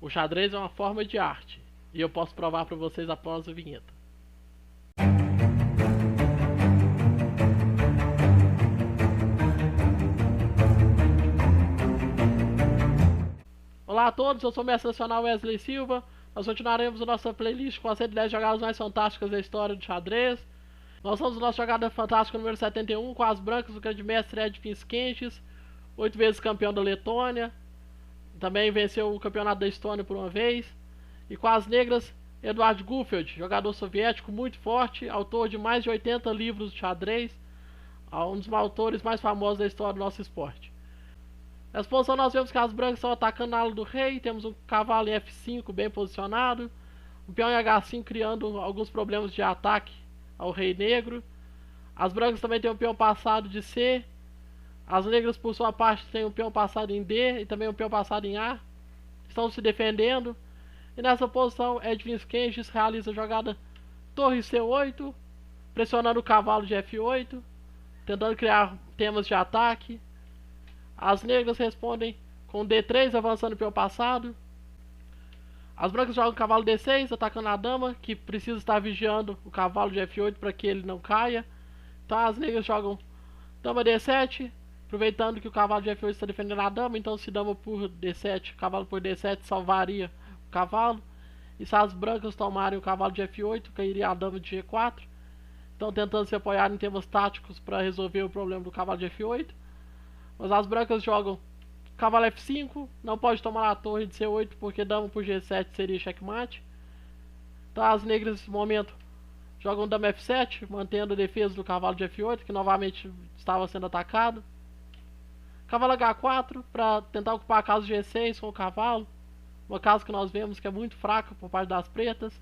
O xadrez é uma forma de arte, e eu posso provar para vocês após a vinheta. Olá a todos, eu sou o mestre nacional Wesley Silva. Nós continuaremos a nossa playlist com as 110 jogadas mais fantásticas da história do xadrez. Nós somos a nossa jogada fantástica número 71 com as brancas do grande mestre Ed Pinskentis, 8 vezes campeão da Letônia. Também venceu o campeonato da Estônia por uma vez. E com as negras, Eduard Gufeld, jogador soviético muito forte, autor de mais de 80 livros de xadrez, um dos autores mais famosos da história do nosso esporte. Nessa posição nós vemos que as brancas estão atacando na ala do rei, temos um cavalo em F5 bem posicionado, um peão em H5 criando alguns problemas de ataque ao rei negro. As brancas também têm um peão passado de C, as negras por sua parte têm um peão passado em D e também um peão passado em A, estão se defendendo. E nessa posição Ed Pinskentis realiza a jogada torre C8, pressionando o cavalo de F8, tentando criar temas de ataque. As negras respondem com D3, avançando o peão passado. As brancas jogam o cavalo D6, atacando a dama, que precisa estar vigiando o cavalo de F8 para que ele não caia. Então as negras jogam dama D7, aproveitando que o cavalo de F8 está defendendo a dama. Então se dama por D7, cavalo por D7 salvaria o cavalo. E se as brancas tomarem o cavalo de F8, cairia a dama de G4. Então tentando se apoiar em temas táticos para resolver o problema do cavalo de F8. Mas as brancas jogam cavalo F5, não pode tomar a torre de C8 porque dama por G7 seria checkmate. Então as negras nesse momento jogam dama F7, mantendo a defesa do cavalo de F8, que novamente estava sendo atacado. Cavalo H4 para tentar ocupar a casa G6 com o cavalo, uma casa que nós vemos que é muito fraca por parte das pretas.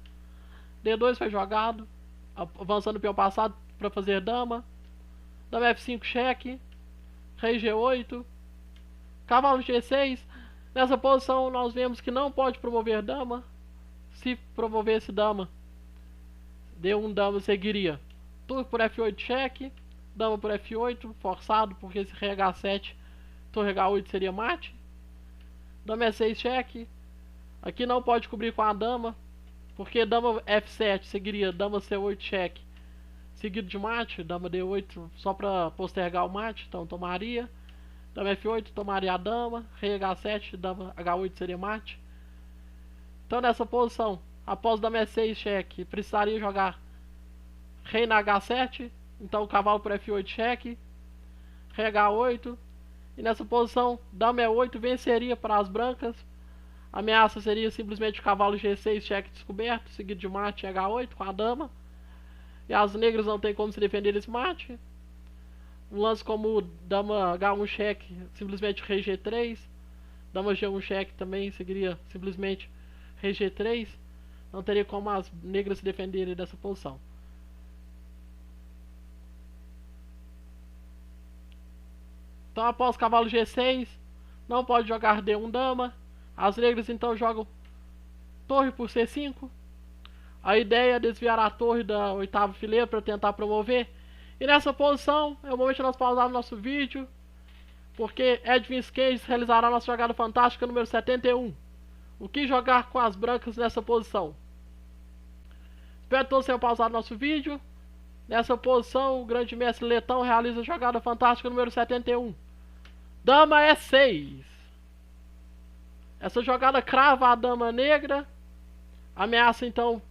D2 foi jogado, avançando o peão passado para fazer dama. Dama F5 cheque. Rei G8, cavalo G6. Nessa posição nós vemos que não pode promover dama. Se promovesse dama, D1 dama seguiria torre por F8 cheque, dama por F8 forçado, porque se rei H7, torre H8 seria mate. Dama E6 cheque. Aqui não pode cobrir com a dama, porque dama F7 seguiria dama C8 cheque, seguido de mate, dama D8 só para postergar o mate, então tomaria. Dama F8 tomaria a dama, rei H7, dama H8 seria mate. Então nessa posição, após dama E6 cheque, precisaria jogar rei na H7, então o cavalo por F8 cheque, rei H8. E nessa posição, dama E8 venceria para as brancas. A ameaça seria simplesmente o cavalo G6 cheque descoberto, seguido de mate em H8 com a dama. E as negras não tem como se defender desse mate. Um lance como dama H1 cheque, simplesmente rei G3. Dama G1 cheque também seguiria simplesmente rei G3. Não teria como as negras se defenderem dessa posição. Então após cavalo G6, não pode jogar D1 dama. As negras então jogam torre por C5. A ideia é desviar a torre da oitava fileira para tentar promover. E nessa posição é o momento de nós pausarmos nosso vídeo, porque Ed Pinskentis realizará nossa jogada fantástica número 71. O que jogar com as brancas nessa posição? Espero que todos tenham pausado nosso vídeo. Nessa posição o grande mestre letão realiza a jogada fantástica número 71. Dama E6. Essa jogada crava a dama negra. Ameaça então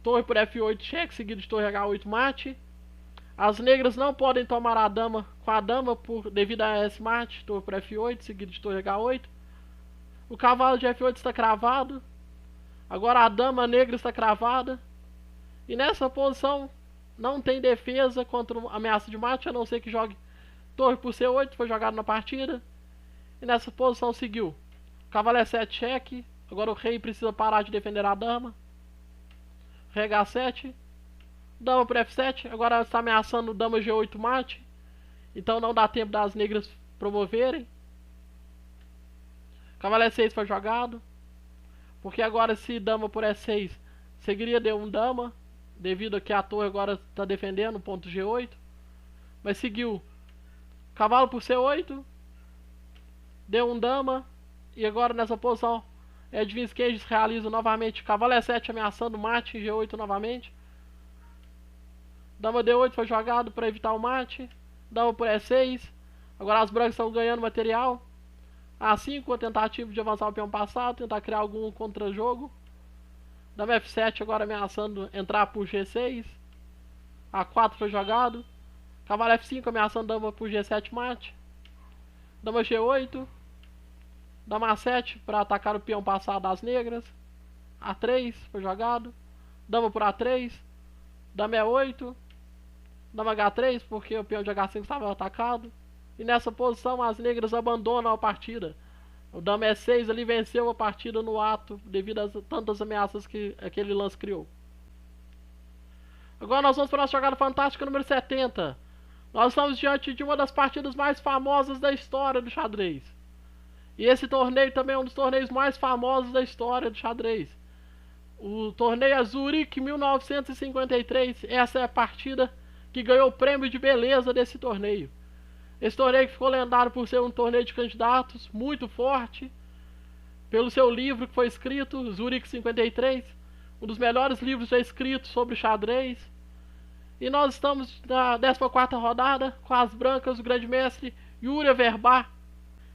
torre por F8 cheque, seguido de torre H8 mate. As negras não podem tomar a dama com a dama devido a S mate, torre por F8, seguido de torre H8. O cavalo de F8 está cravado. Agora a dama negra está cravada. E nessa posição não tem defesa contra ameaça de mate, a não ser que jogue torre por C8, foi jogado na partida. E nessa posição seguiu cavalo E7 cheque. Agora o rei precisa parar de defender a dama. Rei H7, dama por F7, agora está ameaçando dama G8 mate, então não dá tempo das negras promoverem. Cavalo E6 foi jogado, porque agora se dama por E6 seguiria D1 dama, devido a que a torre agora está defendendo o ponto G8, mas seguiu cavalo por C8, D1 dama, e agora nessa posição Edvinsky realiza novamente cavalo E7 ameaçando mate em G8 novamente. Dama D8 foi jogado para evitar o mate. Dama por E6. Agora as brancas estão ganhando material. A5 a tentativa de avançar o peão passado, tentar criar algum contra-jogo. Dama F7 agora ameaçando entrar por G6. A4 foi jogado. Cavalo F5 ameaçando dama por G7 mate. Dama G8. Dama A7 para atacar o peão passado das negras. A3 foi jogado. Dama por A3. Dama E8. Dama H3 porque o peão de H5 estava atacado. E nessa posição as negras abandonam a partida. O dama E6 ali venceu a partida no ato devido a tantas ameaças que aquele lance criou. Agora nós vamos para a nossa jogada fantástica número 70. Nós estamos diante de uma das partidas mais famosas da história do xadrez. E esse torneio também é um dos torneios mais famosos da história do xadrez. O torneio é Zurique 1953. Essa é a partida que ganhou o prêmio de beleza desse torneio. Esse torneio ficou lendário por ser um torneio de candidatos muito forte. Pelo seu livro que foi escrito, Zurique 53. Um dos melhores livros já escritos sobre xadrez. E nós estamos na 14ª rodada com as brancas, o grande mestre Yuri Averbach,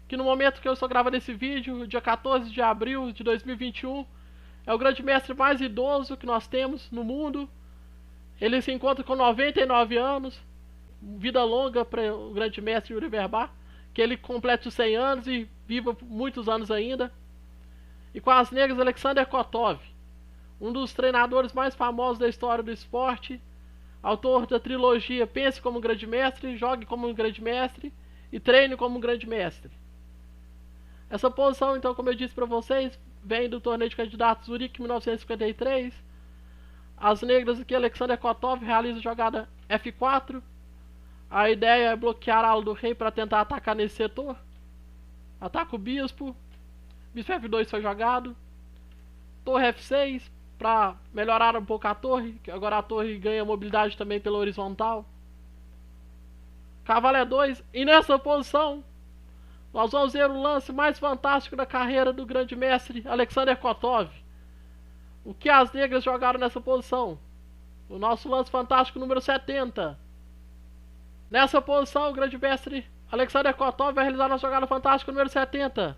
que no momento que eu estou gravando esse vídeo, dia 14 de abril de 2021, é o grande mestre mais idoso que nós temos no mundo. Ele se encontra com 99 anos, vida longa para o grande mestre Yuri Averbach, que ele complete os 100 anos e viva muitos anos ainda. E com as negras, Alexander Kotov, um dos treinadores mais famosos da história do esporte, autor da trilogia Pense como um grande mestre, Jogue como um grande mestre e Treine como um grande mestre. Essa posição, então, como eu disse para vocês, vem do torneio de candidatos Zurique 1953. As negras aqui, Alexander Kotov realiza a jogada F4. A ideia é bloquear a ala do rei para tentar atacar nesse setor. Ataca o bispo. Bispo F2 foi jogado. Torre F6 para melhorar um pouco a torre, que agora a torre ganha mobilidade também pela horizontal. Cavalo E2, e nessa posição nós vamos ver o lance mais fantástico da carreira do grande mestre Alexander Kotov. O que as negras jogaram nessa posição? O nosso lance fantástico número 70. Nessa posição o grande mestre Alexander Kotov vai realizar a nossa jogada fantástica número 70.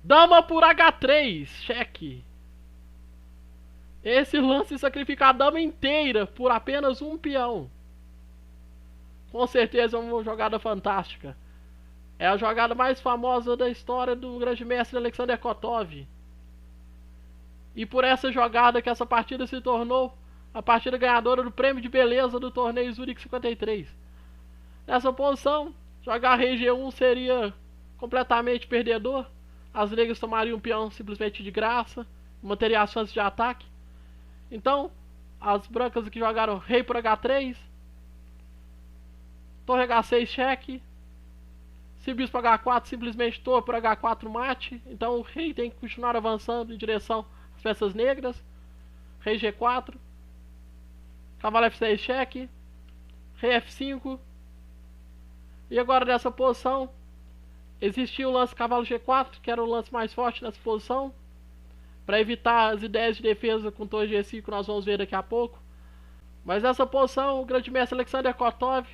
Dama por H3, cheque. Esse lance sacrifica a dama inteira por apenas um peão. Com certeza é uma jogada fantástica. É a jogada mais famosa da história do grande mestre Alexander Kotov. E por essa jogada que essa partida se tornou a partida ganhadora do prêmio de beleza do torneio Zurique 53. Nessa posição, jogar rei G1 seria completamente perdedor. As negras tomariam um peão simplesmente de graça, manteria as chances de ataque. Então, as brancas aqui jogaram rei por H3, torre H6 cheque. Se bispo H4, simplesmente torre por H4 mate. Então o rei tem que continuar avançando em direção às peças negras. Rei G4, cavalo F6 cheque, rei F5. E agora nessa posição existia o lance cavalo G4, que era o lance mais forte nessa posição, para evitar as ideias de defesa com torre G5 que nós vamos ver daqui a pouco. Mas nessa posição o grande mestre Alexander Kotov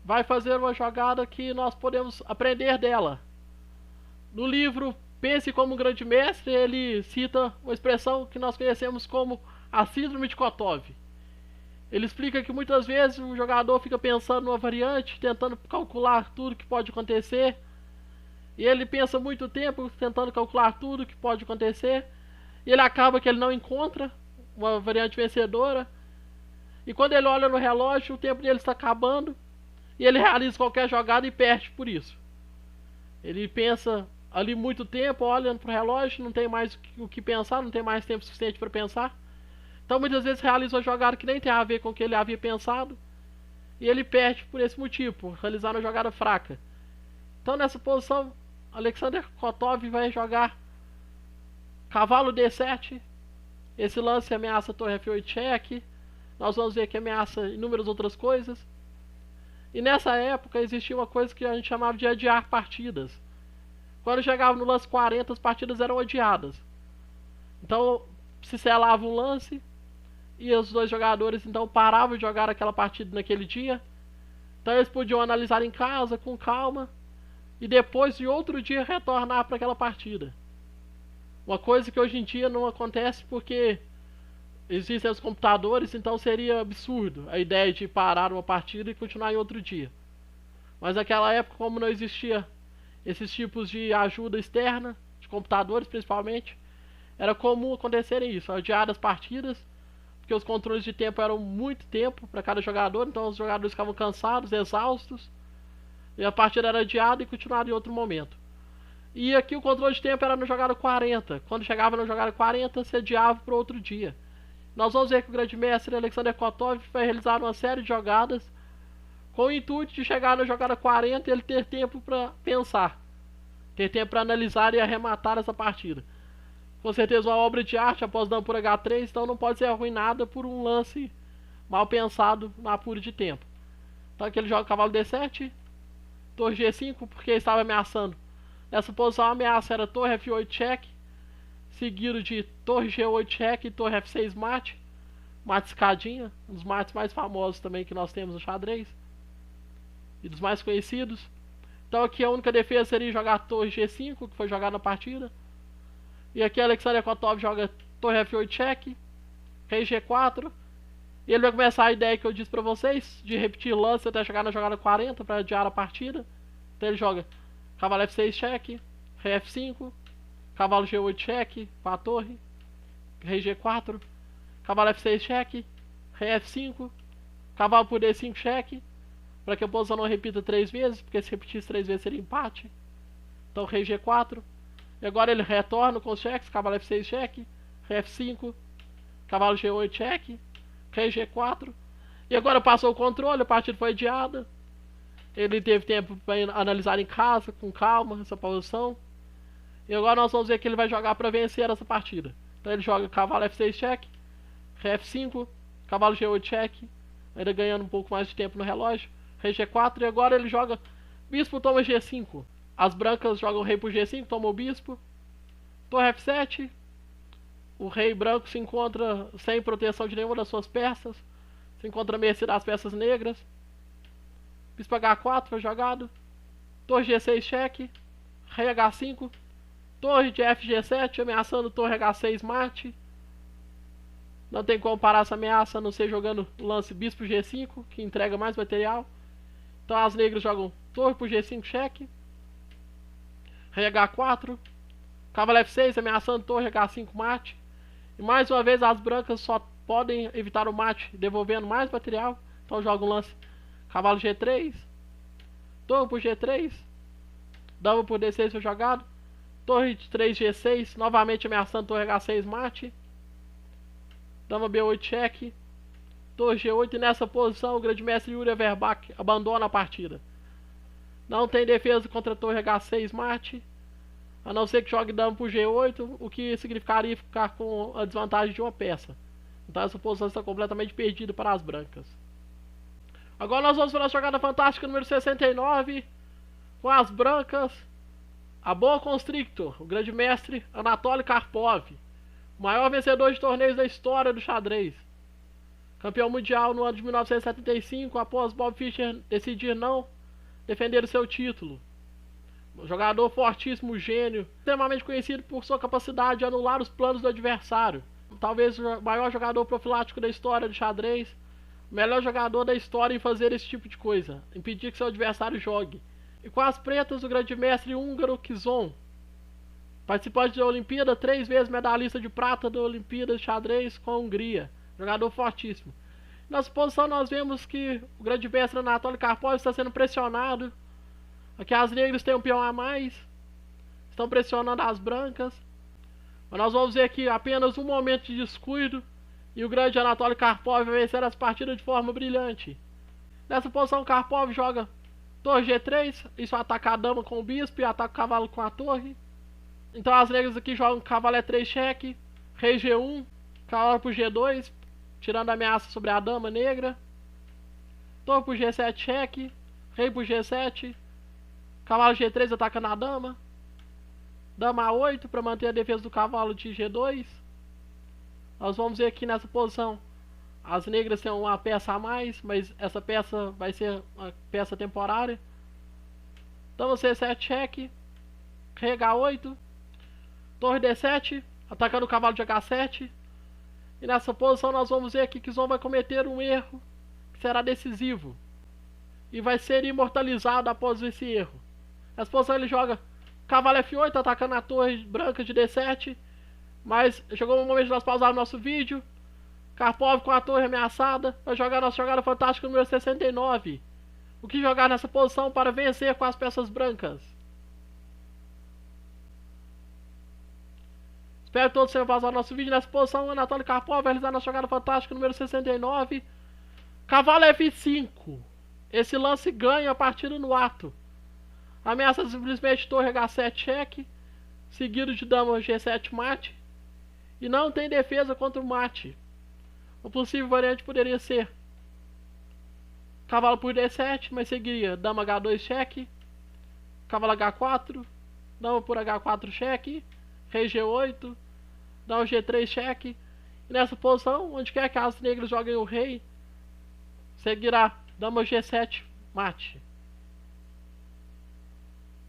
vai fazer uma jogada que nós podemos aprender dela. No livro Pense como um grande mestre, ele cita uma expressão que nós conhecemos como a síndrome de Kotov. Ele explica que muitas vezes o jogador fica pensando numa variante, tentando calcular tudo que pode acontecer. E ele pensa muito tempo tentando calcular tudo que pode acontecer. E ele acaba que ele não encontra uma variante vencedora. E quando ele olha no relógio, o tempo dele está acabando. E ele realiza qualquer jogada e perde por isso. Ele pensa ali muito tempo, olhando para o relógio, não tem mais o que pensar, não tem mais tempo suficiente para pensar. Então muitas vezes realiza uma jogada que nem tem a ver com o que ele havia pensado. E ele perde por esse motivo, por realizar uma jogada fraca. Então nessa posição, Alexander Kotov vai jogar cavalo D7. Esse lance ameaça a torre F8 cheque. Nós vamos ver que ameaça inúmeras outras coisas. E nessa época existia uma coisa que a gente chamava de adiar partidas. Quando chegava no lance 40, as partidas eram adiadas. Então se selava um lance e os dois jogadores então paravam de jogar aquela partida naquele dia. Então eles podiam analisar em casa com calma e depois de outro dia retornar para aquela partida. Uma coisa que hoje em dia não acontece porque existem os computadores, então seria absurdo a ideia de parar uma partida e continuar em outro dia. Mas naquela época, como não existia esses tipos de ajuda externa, de computadores principalmente, era comum acontecerem isso, adiar as partidas, porque os controles de tempo eram muito tempo para cada jogador, então os jogadores ficavam cansados, exaustos, e a partida era adiada e continuada em outro momento. E aqui o controle de tempo era no jogada 40, quando chegava no jogada 40 se adiava para outro dia. Nós vamos ver que o grande mestre Alexander Kotov vai realizar uma série de jogadas com o intuito de chegar na jogada 40 e ele ter tempo para pensar, ter tempo para analisar e arrematar essa partida. Com certeza uma obra de arte após dano por H3, então não pode ser arruinada por um lance mal pensado na apuro de tempo. Então aqui ele joga cavalo D7, torre G5 porque estava ameaçando. Nessa posição a ameaça era torre F8 check, seguido de torre G8 check e torre F6 mate. Mate escadinha, um dos mates mais famosos também que nós temos no xadrez. E dos mais conhecidos. Então aqui a única defesa seria jogar torre G5, que foi jogada na partida. E aqui Alexander Kotov joga torre F8 check, rei G4. E ele vai começar a ideia que eu disse pra vocês, de repetir lance até chegar na jogada 40 para adiar a partida. Então ele joga cavalo F6 check, rei F5, cavalo G8 check, com a torre, rei G4, cavalo F6 check, rei F5, cavalo por D5 check, para que a posição não repita 3 vezes, porque se repetisse 3 vezes seria empate. Então rei G4, e agora ele retorna com os cheques, cavalo F6 check, rei F5, cavalo G8 check, rei G4, e agora passou o controle, a partida foi adiada. Ele teve tempo para analisar em casa, com calma, essa posição. E agora nós vamos ver que ele vai jogar para vencer essa partida. Então ele joga cavalo F6 check, rei F5, cavalo G8 check, ainda ganhando um pouco mais de tempo no relógio, rei G4, e agora ele joga bispo toma G5. As brancas jogam rei por G5, toma o bispo, torre F7, o rei branco se encontra sem proteção de nenhuma das suas peças, se encontra à mercê das peças negras. Bispo H4 foi jogado, torre G6 check, rei H5, torre de FG7 ameaçando torre H6 mate. Não tem como parar essa ameaça a não ser jogando o lance bispo G5, que entrega mais material. Então as negras jogam torre por G5 check, rei H4, cavalo F6 ameaçando torre H5 mate. E mais uma vez as brancas só podem evitar o mate devolvendo mais material. Então jogam o lance cavalo G3, torre por G3, dama por D6 foi jogado, torre de 3 G6, novamente ameaçando torre H6 mate, dama B8 check, torre G8, e nessa posição o grande mestre Yuri Averbach abandona a partida. Não tem defesa contra a torre H6 mate, a não ser que jogue dama por G8, o que significaria ficar com a desvantagem de uma peça. Então essa posição está completamente perdida para as brancas. Agora nós vamos para a jogada fantástica número 69, com as brancas, a boa Constrictor, o grande mestre Anatoly Karpov, o maior vencedor de torneios da história do xadrez. Campeão mundial no ano de 1975, após Bob Fischer decidir não defender o seu título. Um jogador fortíssimo, gênio, extremamente conhecido por sua capacidade de anular os planos do adversário. Talvez o maior jogador profilático da história do xadrez. O melhor jogador da história em fazer esse tipo de coisa, impedir que seu adversário jogue. E com as pretas, o grande mestre húngaro Kizon, participante da Olimpíada, 3 vezes medalhista de prata da Olimpíada de xadrez com a Hungria, jogador fortíssimo. Nessa posição nós vemos que o grande mestre Anatoly Karpov está sendo pressionado. Aqui as negras têm um peão a mais, estão pressionando as brancas. Mas nós vamos ver aqui apenas um momento de descuido e o grande Anatoly Karpov vai vencer as partidas de forma brilhante. Nessa posição Karpov joga torre G3, isso ataca a dama com o bispo e ataca o cavalo com a torre. Então as negras aqui jogam cavalo E3 cheque, rei G1, cavalo por G2, tirando a ameaça sobre a dama negra. Torre por G7 cheque, rei por G7, cavalo G3 atacando a dama. Dama A8 para manter a defesa do cavalo de G2. Nós vamos ver aqui nessa posição. As negras têm uma peça a mais, mas essa peça vai ser uma peça temporária. Dama C7 cheque. Rei H8. Torre D7, atacando o cavalo de H7. E nessa posição nós vamos ver aqui que Zon vai cometer um erro que será decisivo. E vai ser imortalizado após esse erro. Nessa posição ele joga cavalo F8, atacando a torre branca de D7. Mas chegou o momento de nós pausarmos nosso vídeo. Karpov com a torre ameaçada vai jogar nossa jogada fantástica número 69. O que jogar nessa posição para vencer com as peças brancas? Espero que todos tenham pausado nosso vídeo. Nessa posição, Anatoly Karpov vai realizar nossa jogada fantástica número 69. Cavalo F5. Esse lance ganha a partida no ato. Ameaça simplesmente torre H7 cheque, seguido de dama G7 mate. E não tem defesa contra o mate. O possível variante poderia ser cavalo por D7, mas seguiria dama H2 cheque, cavalo H4, dama por H4 cheque, rei G8, dama G3 cheque. E nessa posição, onde quer que as negras joguem o rei, seguirá dama G7 mate.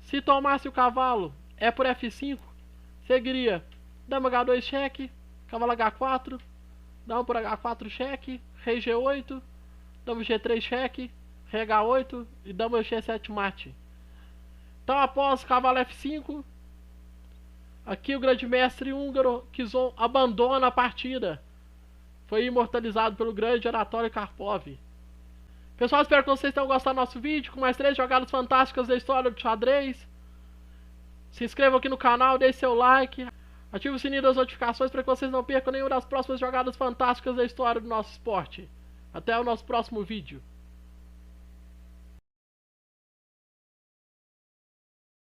Se tomasse o cavalo é por F5, seguiria dama H2 cheque, cavalo H4, dama por H4 cheque, rei G8, dama G3 cheque, rei H8 e dama G7 mate. Então após cavalo F5, aqui o grande mestre húngaro Kizon abandona a partida. Foi imortalizado pelo grande Anatoly Karpov. Pessoal, espero que vocês tenham gostado do nosso vídeo, com mais 3 jogadas fantásticas da história do xadrez. Se inscrevam aqui no canal, deixe seu like, ative o sininho das notificações para que vocês não percam nenhuma das próximas jogadas fantásticas da história do nosso esporte. Até o nosso próximo vídeo.